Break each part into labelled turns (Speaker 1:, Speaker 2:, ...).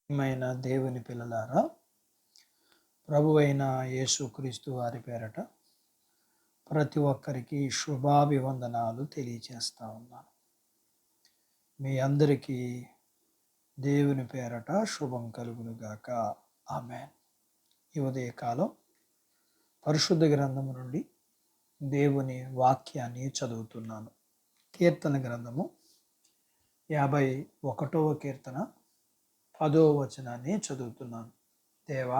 Speaker 1: ప్రియమైన దేవుని పిల్లలారా, ప్రభువైన యేసుక్రీస్తు వారి పేరట ప్రతి ఒక్కరికి శుభాభివందనాలు తెలియచేస్తా ఉన్నాను. మీ అందరికీ దేవుని పేరట శుభం కలుగును గాక. ఆమేన్. ఈ ఉదయకాలం పరిశుద్ధ గ్రంథము నుండి దేవుని వాక్యాన్ని చదువుతున్నాను. కీర్తన గ్రంథము 51వ కీర్తన 10వ వచనాన్ని చదువుతున్నాను. దేవా,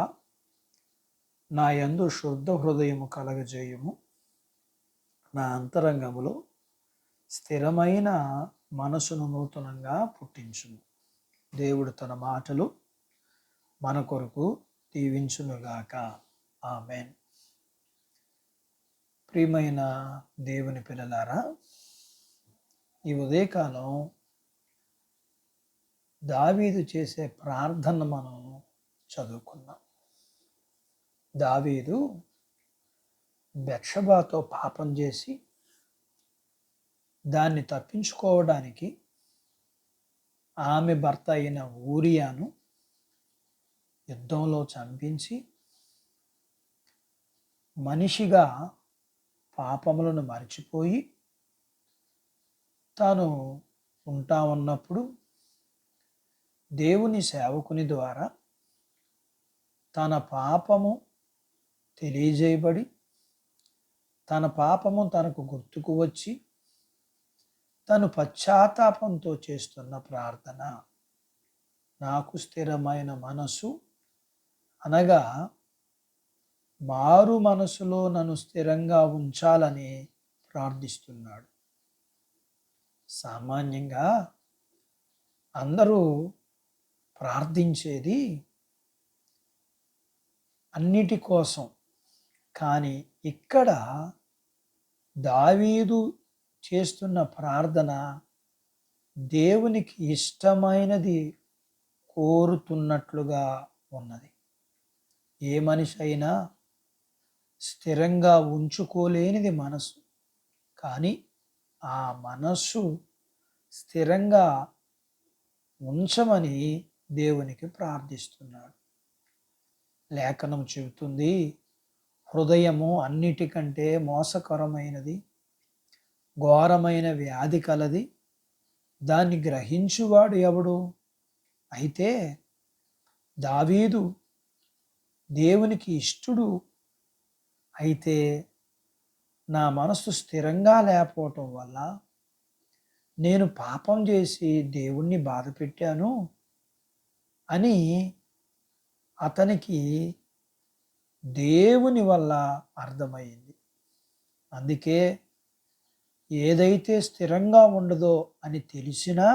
Speaker 1: నా యందు శుద్ధ హృదయము కలగజేయుము, నా అంతరంగములో స్థిరమైన మనసును నూతనంగా పుట్టించుము. దేవుడు తన మాటలు మన కొరకు దీవించునుగాక. ఆమేన్. ప్రియమైన దేవుని పిల్లలారా, ఈ ఉదయకాలం దావీదు చేసే ప్రార్థన మనం చదువుకున్నాం. దావీదు బెత్షెబాతో పాపం చేసి దాన్ని తప్పించుకోవడానికి ఆమె భర్త అయిన ఊరియాను యుద్ధంలో చంపించి మనిషిగా పాపములను మరిచిపోయి తాను ఉంటా ఉన్నప్పుడు దేవుని సేవకుని ద్వారా తన పాపము తెలియజేయబడి తన పాపము తనకు గుర్తుకు వచ్చి తను పశ్చాత్తాపంతో చేస్తున్న ప్రార్థన, నాకు స్థిరమైన మనసు అనగా మారు మనసులో నన్ను స్థిరంగా ఉంచాలని ప్రార్థిస్తున్నాడు. సామాన్యంగా అందరూ ప్రార్థించేది అన్నిటి కోసం, కానీ ఇక్కడ దావీదు చేస్తున్న ప్రార్థన దేవునికి ఇష్టమైనది కోరుతున్నట్లుగా ఉన్నది. ఏ మనిషి అయినా స్థిరంగా ఉంచుకోలేనిది మనసు, కానీ ఆ మనస్సు స్థిరంగా ఉంచమని దేవునికి ప్రార్థిస్తున్నాడు. లేఖనం చెబుతుంది, హృదయము అన్నిటికంటే మోసకరమైనది, ఘోరమైన వ్యాధి కలది, దాన్ని గ్రహించువాడు ఎవడు? అయితే దావీదు దేవునికి ఇష్టుడు, అయితే నా మనసు స్థిరంగా లేకపోవటం వల్ల నేను పాపం చేసి దేవుణ్ణి బాధ పెట్టాను అని అతనికి దేవుని వల్ల అర్థమైంది. అందుకే ఏదైతే స్థిరంగా ఉండదో అని తెలిసినా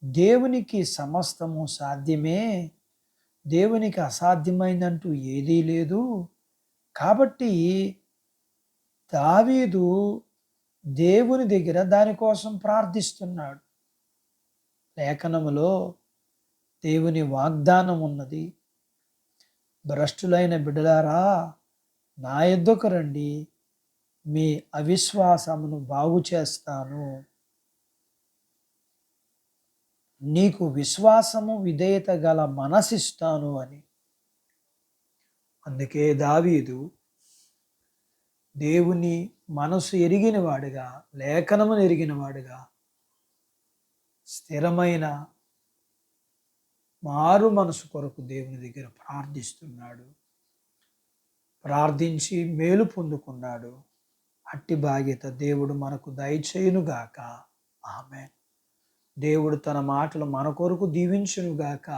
Speaker 1: దేవునికి సమస్తము సాధ్యమే, దేవునికి అసాధ్యమైందంటూ ఏదీ లేదు. కాబట్టి దావీదు దేవుని దగ్గర దానికోసం ప్రార్థిస్తున్నాడు. లేఖనములో దేవుని వాగ్దానం ఉన్నది, భ్రష్టులైన బిడ్డలారా నా యొద్దకు రండి, మీ అవిశ్వాసమును బాగు చేస్తాను, నీకు విశ్వాసము విధేయత గల మనసిస్తాను అని. అందుకే దావీదు దేవుని మనసు ఎరిగిన వాడుగా, లేఖనమును ఎరిగిన వాడుగా స్థిరమైన మారు మనసు కొరకు దేవుని దగ్గర ప్రార్థిస్తున్నాడు. ప్రార్థించి మేలు పొందుకున్నాడు. అట్టి బాధ్యత దేవుడు మనకు దయచేయునుగాక. ఆమేన్. దేవుడు తన మాటలు మన కొరకు దీవించునుగాక.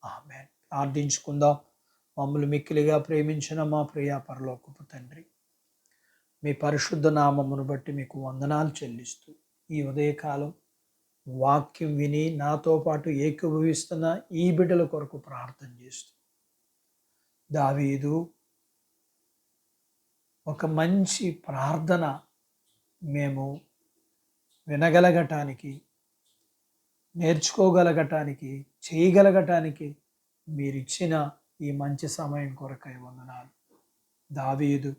Speaker 1: ఆమేన్. ప్రార్థించుకుందాం. మమ్మల్ని మిక్కిలిగా ప్రేమించిన మా ప్రియ పరలోకపు తండ్రి, మీ పరిశుద్ధ నామమును బట్టి మీకు వందనాలు చెల్లిస్తూ ఈ ఉదయకాలం వాక్యం విని నాతో పాటు ఏకీభవిస్తున్న ఈ బిడ్డల కొరకు ప్రార్థన చేస్తూ, దావీదు ఒక మంచి ప్రార్థన మేము వినగలగటానికి, నేర్చుకోగలగటానికి, చేయగలగటానికి మీరిచ్చిన ఈ మంచి సమయం కొరకై వందనాలు. దావీదు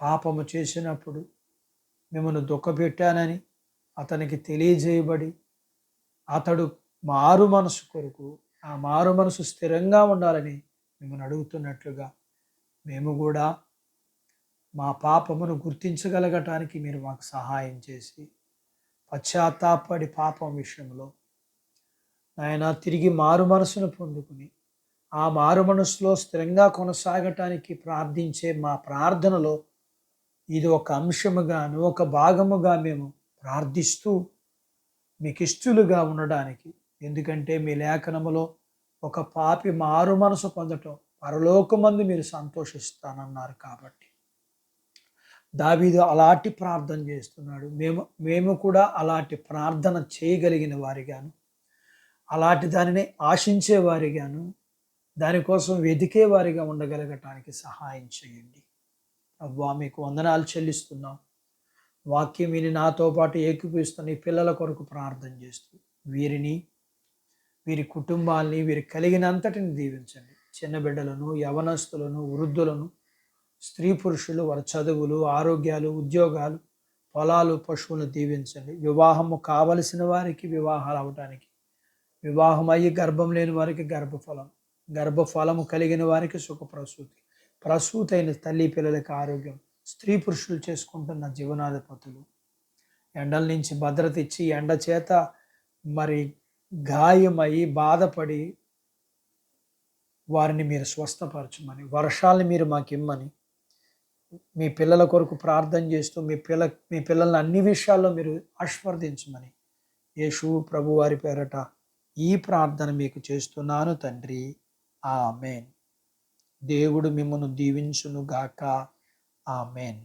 Speaker 1: పాపము చేసినప్పుడు మిమ్మల్ని దుఃఖపెట్టానని అతనికి తెలియజేయబడి అతడు మారు మనసు కొరకు ఆ మారు మనసు స్థిరంగా ఉండాలని మిమ్మల్ని అడుగుతున్నట్లుగా మేము కూడా మా పాపమును గుర్తించగలగటానికి మీరు మాకు సహాయం చేసి పశ్చాత్తాపడి పాపం విషయంలో ఆయన తిరిగి మారు మనసును పొందుకుని ఆ మారు మనసులో స్థిరంగా కొనసాగటానికి ప్రార్థించే మా ప్రార్థనలో ఇది ఒక అంశముగాను ఒక భాగముగా మేము ప్రార్థిస్తూ మీకు ఇష్టలుగా ఉండడానికి, ఎందుకంటే మీ లేఖనములో ఒక పాపి మారు మనసు పొందటం పరలోకమందు మీరు సంతోషిస్తానన్నారు కాబట్టి దావీదు అలాంటి ప్రార్థన చేస్తున్నాడు. మేము కూడా అలాంటి ప్రార్థన చేయగలిగిన వారిగాను, అలాంటి దానిని ఆశించే వారిగాను, దానికోసం వెదికే వారిగా ఉండగలగటానికి సహాయం చేయండి. అవ్వా మీకు వందనాలు చెల్లిస్తున్నాం. వాక్యం విని నాతో పాటు ఏకీపిస్తున్న ఈ పిల్లల కొరకు ప్రార్థన చేస్తూ వీరిని, వీరి కుటుంబాల్ని, వీరి కలిగినంతటిని దీవించండి. చిన్న బిడ్డలను, యవనస్తులను, వృద్ధులను, స్త్రీ పురుషులు, వారి చదువులు, ఆరోగ్యాలు, ఉద్యోగాలు, పొలాలు, పశువులను దీవించండి. వివాహము కావలసిన వారికి వివాహాలు అవటానికి, వివాహం అయ్యి గర్భం లేని వారికి గర్భఫలము కలిగిన వారికి సుఖప్రసూతి, ప్రసూతి అయిన తల్లి పిల్లలకి ఆరోగ్యం, స్త్రీ పురుషులు చేసుకుంటున్న జీవనాధిపతులు ఎండల నుంచి భద్రత ఇచ్చి ఎండ చేత మరి గాయమై బాధపడి వారిని మీరు స్వస్థపరచమని, వర్షాలని మీరు మాకు ఇమ్మని మీ పిల్లల కొరకు ప్రార్థన చేస్తూ మీ పిల్లల్ని అన్ని విషయాల్లో మీరు ఆశీర్వదించమని యేసు ప్రభు వారి పేరట ఈ ప్రార్థన మీకు చేస్తున్నాను తండ్రి. ఆమేన్. దేవుడు మిమ్మల్ని దీవించును గాక. ఆమేన్.